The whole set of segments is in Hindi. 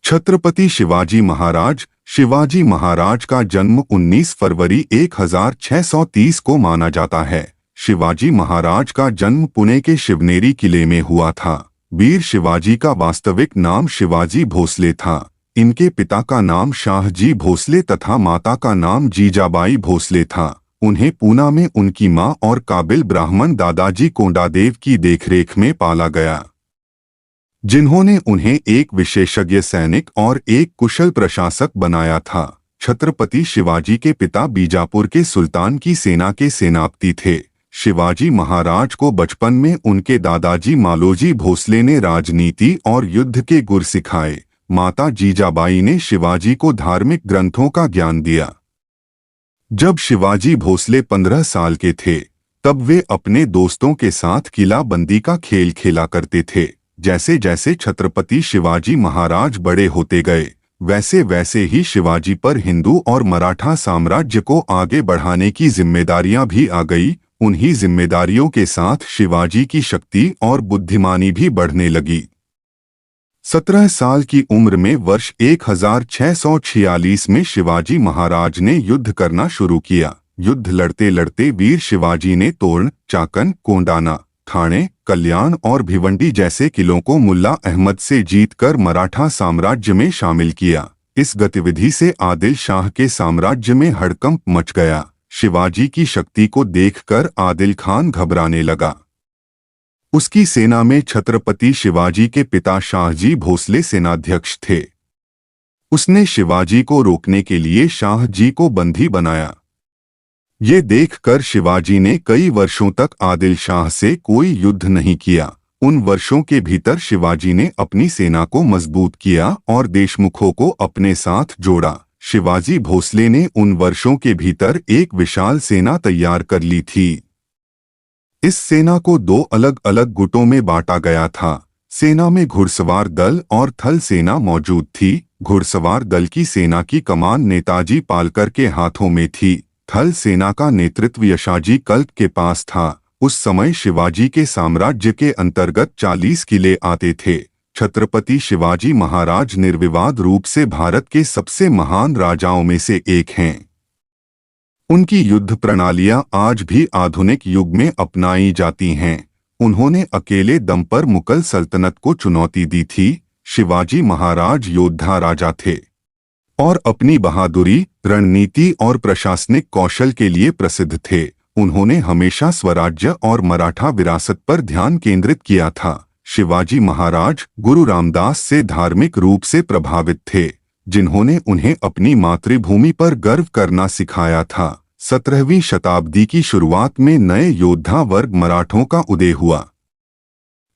छत्रपति शिवाजी महाराज का जन्म 19 फरवरी 1630 को माना जाता है। शिवाजी महाराज का जन्म पुणे के शिवनेरी किले में हुआ था। वीर शिवाजी का वास्तविक नाम शिवाजी भोसले था। इनके पिता का नाम शाहजी भोसले तथा माता का नाम जीजाबाई भोसले था। उन्हें पूना में उनकी मां और काबिल ब्राह्मण दादाजी कोंडादेव की देखरेख में पाला गया, जिन्होंने उन्हें एक विशेषज्ञ सैनिक और एक कुशल प्रशासक बनाया था। छत्रपति शिवाजी के पिता बीजापुर के सुल्तान की सेना के सेनापति थे। शिवाजी महाराज को बचपन में उनके दादाजी मालोजी भोसले ने राजनीति और युद्ध के गुर सिखाए। माता जीजाबाई ने शिवाजी को धार्मिक ग्रंथों का ज्ञान दिया। जब शिवाजी भोसले 15 साल के थे, तब वे अपने दोस्तों के साथ किला बंदी का खेल खेला करते थे। जैसे जैसे छत्रपति शिवाजी महाराज बड़े होते गए, वैसे वैसे ही शिवाजी पर हिंदू और मराठा साम्राज्य को आगे बढ़ाने की जिम्मेदारियां भी आ गई। उन्हीं जिम्मेदारियों के साथ शिवाजी की शक्ति और बुद्धिमानी भी बढ़ने लगी। 17 साल की उम्र में वर्ष 1646 में शिवाजी महाराज ने युद्ध करना शुरू किया। युद्ध लड़ते लड़ते वीर शिवाजी ने तोरण, चाकन, कोंडाना, ठाणे, कल्याण और भिवंडी जैसे किलों को मुल्ला अहमद से जीतकर मराठा साम्राज्य में शामिल किया। इस गतिविधि से आदिल शाह के साम्राज्य में हड़कंप मच गया। शिवाजी की शक्ति को देखकर आदिल खान घबराने लगा। उसकी सेना में छत्रपति शिवाजी के पिता शाहजी भोसले सेनाध्यक्ष थे। उसने शिवाजी को रोकने के लिए शाहजी को बंदी बनाया। ये देखकर शिवाजी ने कई वर्षों तक आदिल शाह से कोई युद्ध नहीं किया। उन वर्षों के भीतर शिवाजी ने अपनी सेना को मजबूत किया और देशमुखों को अपने साथ जोड़ा। शिवाजी भोसले ने उन वर्षों के भीतर एक विशाल सेना तैयार कर ली थी। इस सेना को 2 अलग अलग गुटों में बांटा गया था। सेना में घुड़सवार दल और थल सेना मौजूद थी। घुड़सवार दल की सेना की कमान नेताजी पालकर के हाथों में थी। थल सेना का नेतृत्व यशाजी कल्प के पास था। उस समय शिवाजी के साम्राज्य के अंतर्गत 40 किले आते थे। छत्रपति शिवाजी महाराज निर्विवाद रूप से भारत के सबसे महान राजाओं में से एक हैं। उनकी युद्ध प्रणालियां आज भी आधुनिक युग में अपनाई जाती हैं। उन्होंने अकेले दम पर मुगल सल्तनत को चुनौती दी थी। शिवाजी महाराज योद्धा राजा थे और अपनी बहादुरी, रणनीति और प्रशासनिक कौशल के लिए प्रसिद्ध थे। उन्होंने हमेशा स्वराज्य और मराठा विरासत पर ध्यान केंद्रित किया था। शिवाजी महाराज गुरु रामदास से धार्मिक रूप से प्रभावित थे, जिन्होंने उन्हें अपनी मातृभूमि पर गर्व करना सिखाया था। 17वीं शताब्दी की शुरुआत में नए योद्धा वर्ग मराठों का उदय हुआ।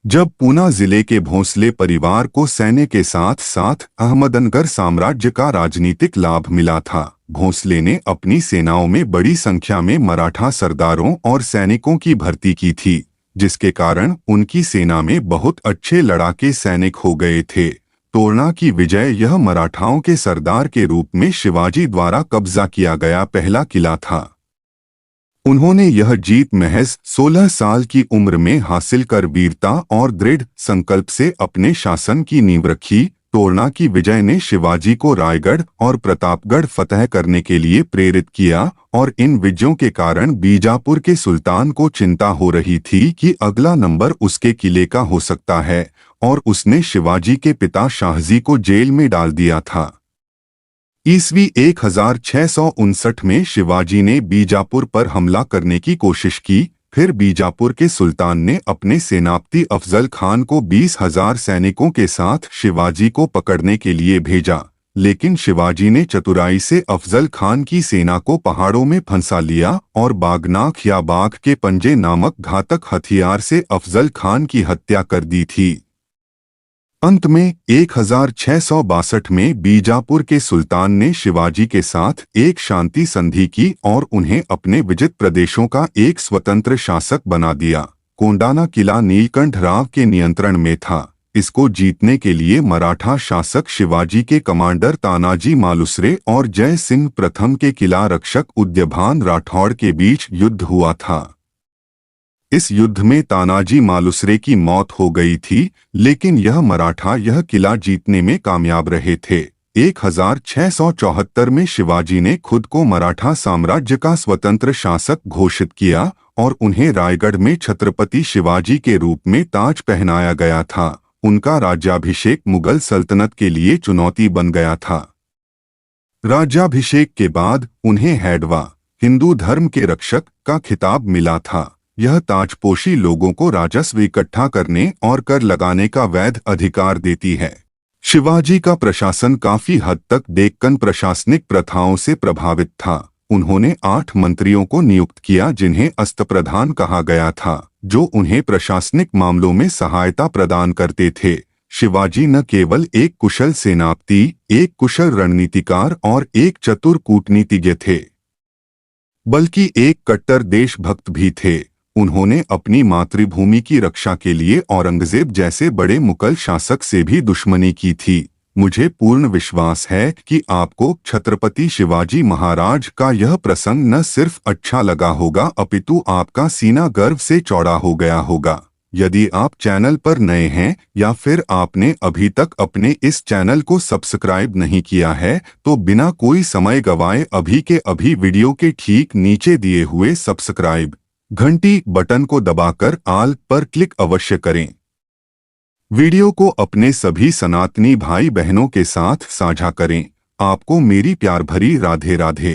जब पूना जिले के भोसले परिवार को सैन्य के साथ साथ अहमदनगर साम्राज्य का राजनीतिक लाभ मिला था, भोसले ने अपनी सेनाओं में बड़ी संख्या में मराठा सरदारों और सैनिकों की भर्ती की थी, जिसके कारण उनकी सेना में बहुत अच्छे लड़ाके सैनिक हो गए थे। तोरणा की विजय यह मराठाओं के सरदार के रूप में शिवाजी द्वारा कब्जा किया गया पहला किला था। उन्होंने यह जीत महज 16 साल की उम्र में हासिल कर वीरता और दृढ़ संकल्प से अपने शासन की नींव रखी। तोरणा की विजय ने शिवाजी को रायगढ़ और प्रतापगढ़ फतह करने के लिए प्रेरित किया और इन विजयों के कारण बीजापुर के सुल्तान को चिंता हो रही थी कि अगला नंबर उसके किले का हो सकता है, और उसने शिवाजी के पिता शाहजी को जेल में डाल दिया था। ईस्वी 1659 में शिवाजी ने बीजापुर पर हमला करने की कोशिश की। फिर बीजापुर के सुल्तान ने अपने सेनापति अफजल खान को 20,000 सैनिकों के साथ शिवाजी को पकड़ने के लिए भेजा, लेकिन शिवाजी ने चतुराई से अफजल खान की सेना को पहाड़ों में फंसा लिया और बागनाख या बाघ के पंजे नामक घातक हथियार से अफजल खान की हत्या कर दी थी। अंत में 1662 में बीजापुर के सुल्तान ने शिवाजी के साथ एक शांति संधि की और उन्हें अपने विजित प्रदेशों का एक स्वतंत्र शासक बना दिया। कोंडाना किला नीलकंठ राव के नियंत्रण में था। इसको जीतने के लिए मराठा शासक शिवाजी के कमांडर तानाजी मालुसरे और जय सिंह प्रथम के किला रक्षक उद्यभान राठौड़ के बीच युद्ध हुआ था। इस युद्ध में तानाजी मालुसरे की मौत हो गई थी, लेकिन मराठा यह किला जीतने में कामयाब रहे थे। 1674 में शिवाजी ने खुद को मराठा साम्राज्य का स्वतंत्र शासक घोषित किया और उन्हें रायगढ़ में छत्रपति शिवाजी के रूप में ताज पहनाया गया था। उनका राज्याभिषेक मुगल सल्तनत के लिए चुनौती बन गया था। राज्याभिषेक के बाद उन्हें हैडवा, हिंदू धर्म के रक्षक, का खिताब मिला था। यह ताजपोशी लोगों को राजस्व इकट्ठा करने और कर लगाने का वैध अधिकार देती है। शिवाजी का प्रशासन काफी हद तक डेक्कन प्रशासनिक प्रथाओं से प्रभावित था। उन्होंने 8 मंत्रियों को नियुक्त किया जिन्हें अस्तप्रधान कहा गया था, जो उन्हें प्रशासनिक मामलों में सहायता प्रदान करते थे। शिवाजी न केवल एक कुशल सेनापति, एक कुशल रणनीतिकार और एक चतुर कूटनीतिज्ञ थे, बल्कि एक कट्टर देशभक्त भी थे। उन्होंने अपनी मातृभूमि की रक्षा के लिए औरंगजेब जैसे बड़े मुगल शासक से भी दुश्मनी की थी। मुझे पूर्ण विश्वास है कि आपको छत्रपति शिवाजी महाराज का यह प्रसंग न सिर्फ अच्छा लगा होगा, अपितु आपका सीना गर्व से चौड़ा हो गया होगा। यदि आप चैनल पर नए हैं या फिर आपने अभी तक अपने इस चैनल को सब्सक्राइब नहीं किया है, तो बिना कोई समय गवाए अभी के अभी वीडियो के ठीक नीचे दिए हुए सब्सक्राइब घंटी बटन को दबाकर ऑल पर क्लिक अवश्य करें। वीडियो को अपने सभी सनातनी भाई बहनों के साथ साझा करें। आपको मेरी प्यार भरी राधे राधे।